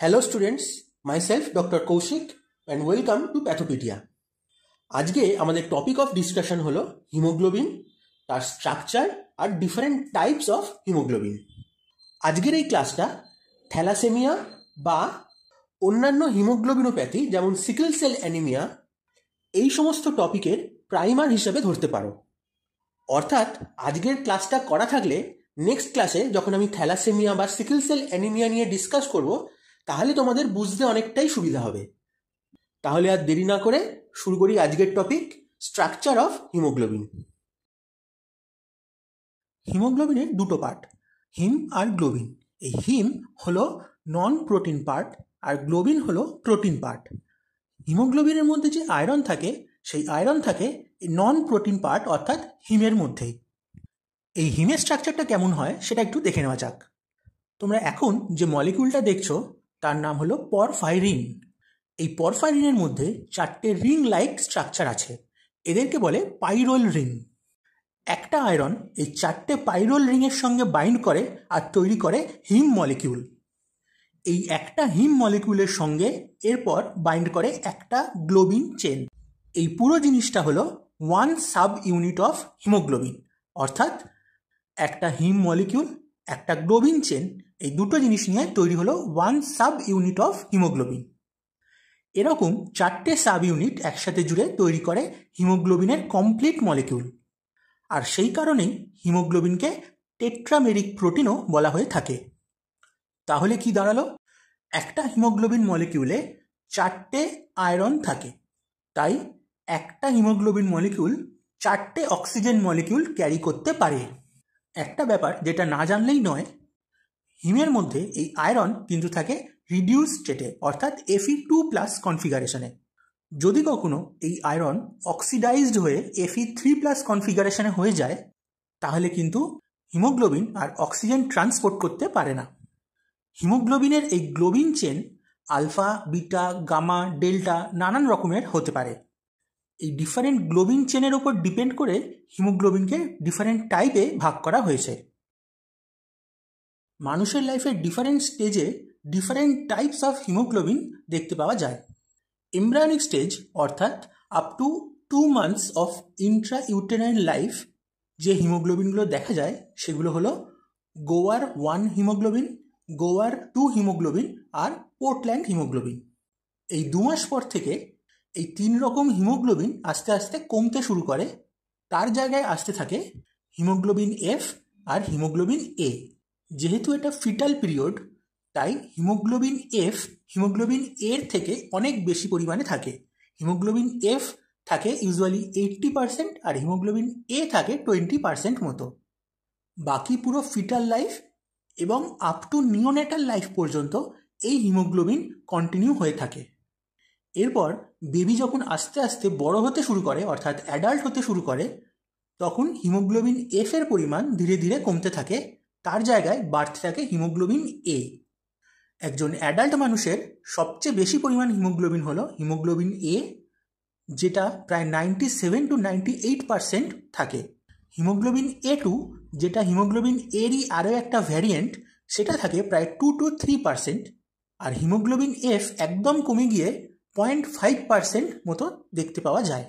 Hello students, myself doctor Kaushik and welcome to Pathopedia. আজকে আমাদের topic of discussion হলো haemoglobin, তার স্ট্রাকচার আর ডিফারেন্ট টাইপস অফ হিমোগ্লোবিন। আজকের এই ক্লাসটা থ্যালাসেমিয়া বা অন্যান্য হিমোগ্লোবিনোপ্যাথি যেমন সিকেল সেল অ্যানিমিয়া এই সমস্ত টপিকের প্রাইমার হিসেবে ধরতে পারো। অর্থাৎ আজকের ক্লাসটা করা থাকলে নেক্সট ক্লাসে যখন আমি থ্যালাসেমিয়া বা সিকেল সেল অ্যানিমিয়া নিয়ে ডিসকাস করব তাহলে তোমাদের বুঝতে অনেকটাই সুবিধা হবে। তাহলে আর দেরি না করে শুরু করি আজকের টপিক, স্ট্রাকচার অফ হিমোগ্লোবিন। হিমোগ্লোবিনের দুটো পার্ট, হিম আর গ্লোবিন। এই হিম হলো নন প্রোটিন পার্ট আর গ্লোবিন হলো প্রোটিন পার্ট। হিমোগ্লোবিনের মধ্যে যে আয়রন থাকে সেই আয়রন থাকে নন প্রোটিন পার্ট অর্থাৎ হিমের মধ্যেই। এই হিমের স্ট্রাকচারটা কেমন হয় সেটা একটু দেখে নেওয়া যাক। তোমরা এখন যে মলিকিউলটা দেখছো তার নাম হলো পরফাইরিন। এই পরফাইরিনের মধ্যে 4টে রিং লাইক স্ট্রাকচার আছে, এদেরকে বলে পাইরোল রিং। একটা আয়রন এই 4টে পাইরোল রিংয়ের সঙ্গে বাইন্ড করে আর তৈরি করে হিম মলিকিউল। এই একটা হিম মলিকিউলের সঙ্গে এরপর বাইন্ড করে একটা গ্লোবিন চেন। এই পুরো জিনিসটা হলো one sub unit of haemoglobin, অর্থাৎ একটা হিম মলিকিউল, একটা গ্লোবিন চেন, এই দুটো জিনিস নিয়ে তৈরি হলো one sub unit of haemoglobin. এরকম 4টে সাব ইউনিট একসাথে জুড়ে তৈরি করে হিমোগ্লোবিনের কমপ্লিট মলিকিউল। আর সেই কারণেই হিমোগ্লোবিনকে টেট্রামেরিক প্রোটিনও বলা হয়ে থাকে। তাহলে কি দাঁড়ালো? একটা হিমোগ্লোবিন মলিকিউলে 4টে আয়রন থাকে, তাই একটা হিমোগ্লোবিন মলিকিউল 4টে অক্সিজেন মলিকিউল ক্যারি করতে পারে। একটা ব্যাপার যেটা না জানলেই নয়, হিমের মধ্যে এই আয়রন কিন্তু থাকে রিডিউস স্টেটে অর্থাৎ Fe2+ কনফিগারেশনে। যদি কখনো এই আয়রন অক্সিডাইজড হয়ে Fe3+ কনফিগারেশনে হয়ে যায় তাহলে কিন্তু হিমোগ্লোবিন আর অক্সিজেন ট্রান্সপোর্ট করতে পারে না। হিমোগ্লোবিনের এই globin chain alpha, beta, gamma, delta নানান রকমের হতে পারে। এই ডিফারেন্ট গ্লোবিন চেনের ওপর ডিপেন্ড করে হিমোগ্লোবিনকে ডিফারেন্ট টাইপে ভাগ করা হয়েছে। মানুষের লাইফের ডিফারেন্ট স্টেজে ডিফারেন্ট টাইপস অফ হিমোগ্লোবিন দেখতে পাওয়া যায়। এমব্রায়োনিক স্টেজ অর্থাৎ up to 2 months of intrauterine life যে হিমোগ্লোবিনগুলো দেখা যায় সেগুলো হলো গোয়ার 1 হিমোগ্লোবিন, গোয়ার 2 হিমোগ্লোবিন আর পোর্টল্যান্ড হিমোগ্লোবিন। এই 2 মাস পর থেকে এই 3 রকম হিমোগ্লোবিন আস্তে আস্তে কমতে শুরু করে, তার জায়গায় আসতে থাকে হিমোগ্লোবিন এফ আর হিমোগ্লোবিন এ। যেহেতু এটা ফিটাল পিরিয়ড তাই হিমোগ্লোবিন এফ হিমোগ্লোবিন এর থেকে অনেক বেশি পরিমাণে থাকে। হিমোগ্লোবিন এফ থাকে ইউজুয়ালি 80% আর হিমোগ্লোবিন এ থাকে 20% মতো। বাকি পুরো ফিটাল লাইফ এবং আপ টু নিওনেটাল লাইফ পর্যন্ত এই হিমোগ্লোবিন কন্টিনিউ হয়ে থাকে। এরপর বেবি যখন আস্তে আস্তে বড় হতে শুরু করে অর্থাৎ অ্যাডাল্ট হতে শুরু করে তখন হিমোগ্লোবিন এফ এর পরিমাণ ধীরে ধীরে কমতে থাকে, তার জায়গায় বাড়তে থাকে হিমোগ্লোবিন এ। একজন অ্যাডাল্ট মানুষের সবচেয়ে বেশি পরিমাণ হিমোগ্লোবিন হলো হিমোগ্লোবিন এ, যেটা প্রায় 97 to 98% থাকে। হিমোগ্লোবিন A2 যেটা হিমোগ্লোবিন এরই আরও একটা ভ্যারিয়েন্ট, সেটা থাকে প্রায় 2 to 3%। আর হিমোগ্লোবিন এফ একদম কমে গিয়ে 0.5% মতো দেখতে পাওয়া যায়।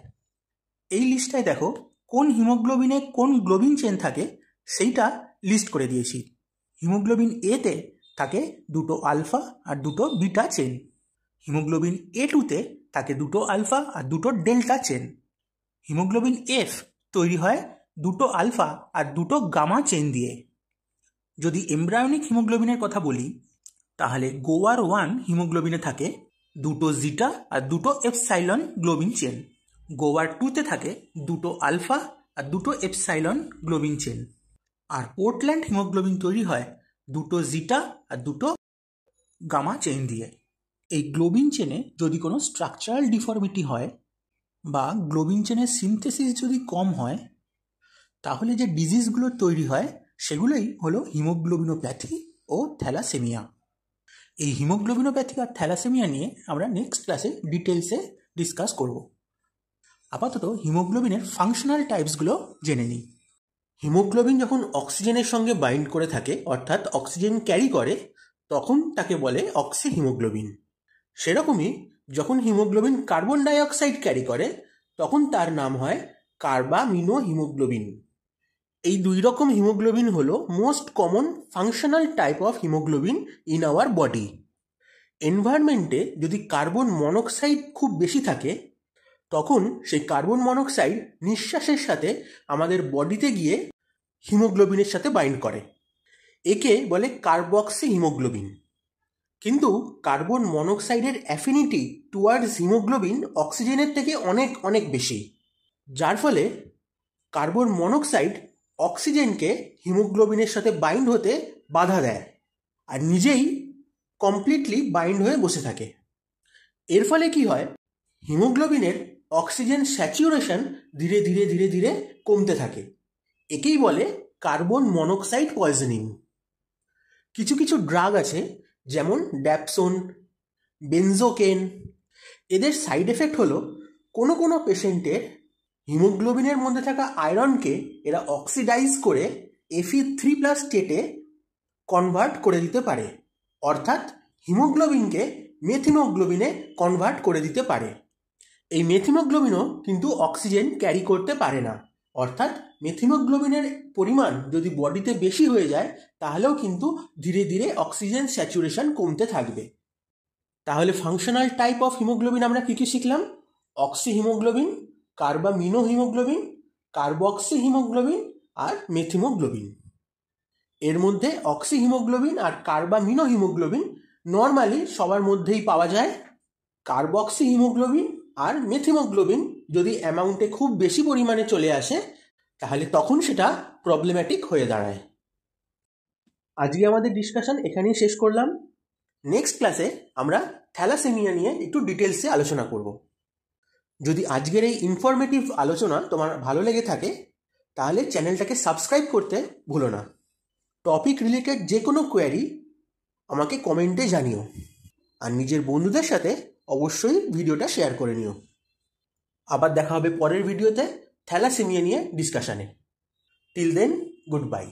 এই লিস্টটায় দেখো কোন হিমোগ্লোবিনে কোন গ্লোবিন চেন থাকে সেইটা লিস্ট করে দিয়েছি। হিমোগ্লোবিন এতে থাকে 2টো আলফা আর 2টো বিটা চেন। হিমোগ্লোবিন A2তে থাকে 2টো আলফা আর 2টো ডেল্টা চেন। হিমোগ্লোবিন এফ তৈরি হয় 2টো আলফা আর 2টো গামা চেন দিয়ে। যদি এমব্রায়োনিক হিমোগ্লোবিনের কথা বলি তাহলে গোয়ার 1 হিমোগ্লোবিনে থাকে 2টো জিটা আর 2টো এপসাইলন গ্লোবিন চেন। গোয়ার 2তে থাকে 2টো আলফা আর 2টো এপসাইলন গ্লোবিন চেন। আর পোর্টল্যান্ড হিমোগ্লোবিন তৈরি হয় 2টো জিটা আর 2টো গামা চেন দিয়ে। এই গ্লোবিন চেনে যদি কোনো স্ট্রাকচারাল ডিফর্মিটি হয় বা গ্লোবিন চেনের সিনথেসিস যদি কম হয় তাহলে যে ডিজিজগুলো তৈরি হয় সেগুলোই হলো হিমোগ্লোবিনোপ্যাথি ও থ্যালাসেমিয়া। এই হিমোগ্লোবিনোপ্যাথি আর থ্যালাসেমিয়া নিয়ে আমরা নেক্সট ক্লাসে ডিটেলসে ডিসকাস করব। আপাতত হিমোগ্লোবিনের ফাংশনাল টাইপসগুলো জেনে নিই। হিমোগ্লোবিন যখন অক্সিজেনের সঙ্গে বাইন্ড করে থাকে অর্থাৎ অক্সিজেন ক্যারি করে তখন তাকে বলে অক্সি হিমোগ্লোবিন। সেরকমই যখন হিমোগ্লোবিন কার্বন ডাইঅক্সাইড ক্যারি করে তখন তার নাম হয় কার্বামিনো হিমোগ্লোবিন। এই দুই রকম হিমোগ্লোবিন হলো most common functional type of haemoglobin in our body. এনভায়রনমেন্টে যদি কার্বন মনোক্সাইড খুব বেশি থাকে তখন সেই কার্বন মনোক্সাইড নিঃশ্বাসের সাথে আমাদের বডিতে গিয়ে হিমোগ্লোবিনের সাথে বাইন্ড করে, একে বলে কার্বক্সি হিমোগ্লোবিন। কিন্তু কার্বন মনোক্সাইডের অ্যাফিনিটি টুয়ার্ডস হিমোগ্লোবিন অক্সিজেনের থেকে অনেক অনেক বেশি, যার ফলে কার্বন মনোক্সাইড অক্সিজেনকে হিমোগ্লোবিনের সাথে বাইন্ড হতে বাধা দেয় আর নিজেই কমপ্লিটলি বাইন্ড হয়ে বসে থাকে। এর ফলে কি হয়, হিমোগ্লোবিনের অক্সিজেন স্যাচুরেশন ধীরে ধীরে ধীরে ধীরে কমতে থাকে। একেই বলে কার্বন মনোক্সাইড পয়জনিং। কিছু কিছু ড্রাগ আছে যেমন ড্যাপসোন, বেনজোকেন, এদের সাইড এফেক্ট হলো কোনো কোনো পেশেন্টের হিমোগ্লোবিনের মধ্যে থাকা আয়রনকে এরা অক্সিডাইজ করে Fe3+ স্টেটে কনভার্ট করে দিতে পারে, অর্থাৎ হিমোগ্লোবিনকে মেথিমোগ্লোবিনে কনভার্ট করে দিতে পারে। এই মেথিমোগ্লোবিনও কিন্তু অক্সিজেন ক্যারি করতে পারে না, অর্থাৎ মেথিমোগ্লোবিনের পরিমাণ যদি বডিতে বেশি হয়ে যায় তাহলেও কিন্তু ধীরে ধীরে অক্সিজেন স্যাচুরেশন কমতে থাকবে। তাহলে ফাংশনাল টাইপ অফ হিমোগ্লোবিন আমরা কী কী শিখলাম? Oxyhaemoglobin, carbaminohaemoglobin, carboxyhaemoglobin আর মেথিমোগ্লোবিন। এর মধ্যে অক্সি হিমোগ্লোবিন আর কার্বামিনো হিমোগ্লোবিন নর্মালি সবার মধ্যেই পাওয়া যায়। কার্বক্সি হিমোগ্লোবিন আর মেথিমোগ্লোবিন যদি অ্যামাউন্টে খুব বেশি পরিমাণে চলে আসে তাহলে তখন সেটা প্রবলেম্যাটিক হয়ে দাঁড়ায়। আজকে আমাদের ডিসকাশন এখানেই শেষ করলাম। নেক্সট ক্লাসে আমরা থ্যালাসেমিয়া নিয়ে একটু ডিটেলসে আলোচনা করব। যদি আজকের এই ইনফরমেটিভ আলোচনা তোমার ভালো লেগে থাকে তাহলে চ্যানেলটাকে সাবস্ক্রাইব করতে ভুলো না। টপিক রিলেটেড যে কোনো কোয়ারি আমাকে কমেন্টে জানিও আর নিজের বন্ধুদের সাথে অবশ্যই ভিডিওটা শেয়ার করে নিও। আবার দেখা হবে পরের ভিডিওতে থ্যালাসেমিয়া নিয়ে ডিসকাশনে। Till then, good by.